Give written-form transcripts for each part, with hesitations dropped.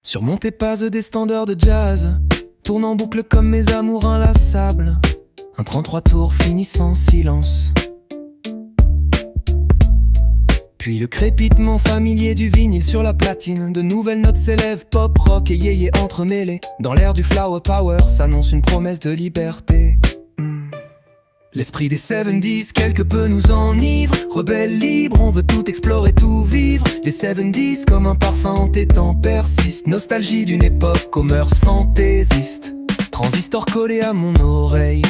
Surmonté pas des standards de jazz, tourne en boucle comme mes amours inlassables. Un 33 tours finissant en silence. Puis le crépitement familier du vinyle sur la platine. De nouvelles notes s'élèvent, pop, rock et yéyé entremêlés. Dans l'air du flower power s'annonce une promesse de liberté. L'esprit des 70s quelque peu nous enivre. Rebelle libre, on veut tout explorer, tout vivre. Les 70s comme un parfum entêtant persiste. Nostalgie d'une époque aux mœurs fantaisistes. Transistor collé à mon oreille.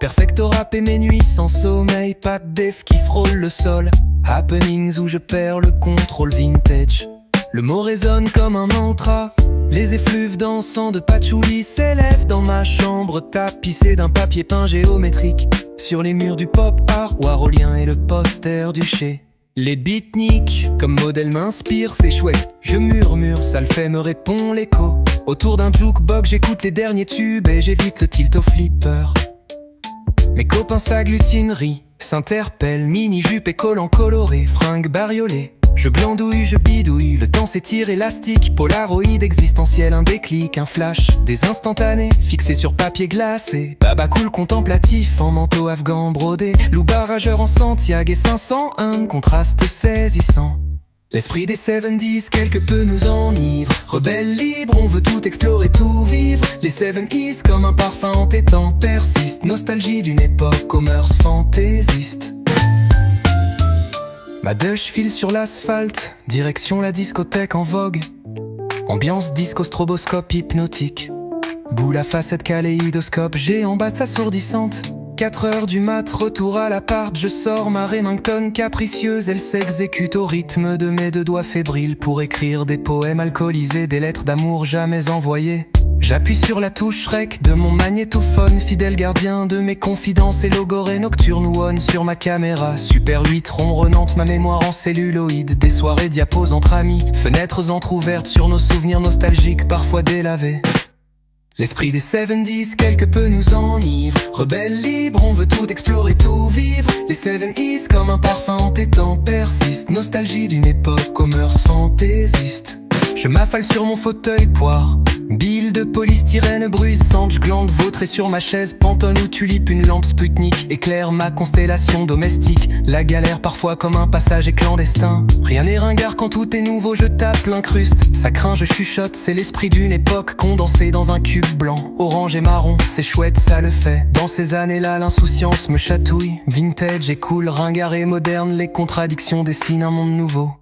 Perfecto rap et mes nuits sans sommeil. Pas de def qui frôle le sol. Happenings où je perds le contrôle vintage. Le mot résonne comme un mantra. Les effluves dansants de patchouli s'élèvent dans ma chambre, tapissée d'un papier peint géométrique. Sur les murs du pop art, Warholien et le poster du Chez. Les beatniks comme modèle m'inspirent, c'est chouette. Je murmure, ça le fait, me répond l'écho. Autour d'un jukebox, j'écoute les derniers tubes et j'évite le tilt au flipper. Mes copains s'agglutinent, rient, s'interpellent, mini-jupe et collants colorés, fringues bariolées. Je glandouille, je bidouille, le temps s'étire élastique. Polaroid existentiel, un déclic, un flash. Des instantanés, fixés sur papier glacé. Baba cool contemplatif, en manteau afghan brodé. Loup barrageur en Santiago et 501, contraste saisissant. L'esprit des 70s quelque peu nous enivre. Rebelle libre, on veut tout explorer, tout vivre. Les 70s comme un parfum entêtant persiste. Nostalgie d'une époque aux mœurs fantaisistes. Ma douche file sur l'asphalte, direction la discothèque en vogue. Ambiance disco stroboscope hypnotique. Boule à facette kaléidoscope, géant basse assourdissante. 4 heures du mat, retour à l'appart, je sors ma Remington capricieuse. Elle s'exécute au rythme de mes deux doigts fébriles pour écrire des poèmes alcoolisés, des lettres d'amour jamais envoyées. J'appuie sur la touche rec de mon magnétophone, fidèle gardien de mes confidences et logorée nocturne one sur ma caméra. Super 8 ronronnante, ma mémoire en celluloïd. Des soirées diapos entre amis, fenêtres entrouvertes sur nos souvenirs nostalgiques parfois délavés. L'esprit des 70s quelque peu nous enivre. Rebelle libre, on veut tout explorer, tout vivre. Les 70s comme un parfum entêtant persiste. Nostalgie d'une époque aux mœurs fantaisistes. Je m'affale sur mon fauteuil poire, bile de polystyrène bruissante. Je glande vautré sur ma chaise, pantone ou tulipe. Une lampe Sputnik éclaire ma constellation domestique. La galère parfois comme un passage clandestin. Rien n'est ringard quand tout est nouveau, je tape l'incruste. Ça craint, je chuchote, c'est l'esprit d'une époque condensé dans un cube blanc. Orange et marron, c'est chouette, ça le fait. Dans ces années-là, l'insouciance me chatouille. Vintage et cool, ringard et moderne, les contradictions dessinent un monde nouveau.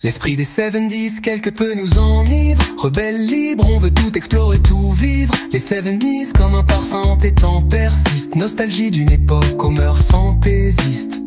L'esprit des 70s quelque peu nous enivre. Rebelle libre, on veut tout explorer, tout vivre. Les 70s comme un parfum entêtant persiste. Nostalgie d'une époque aux mœurs fantaisistes.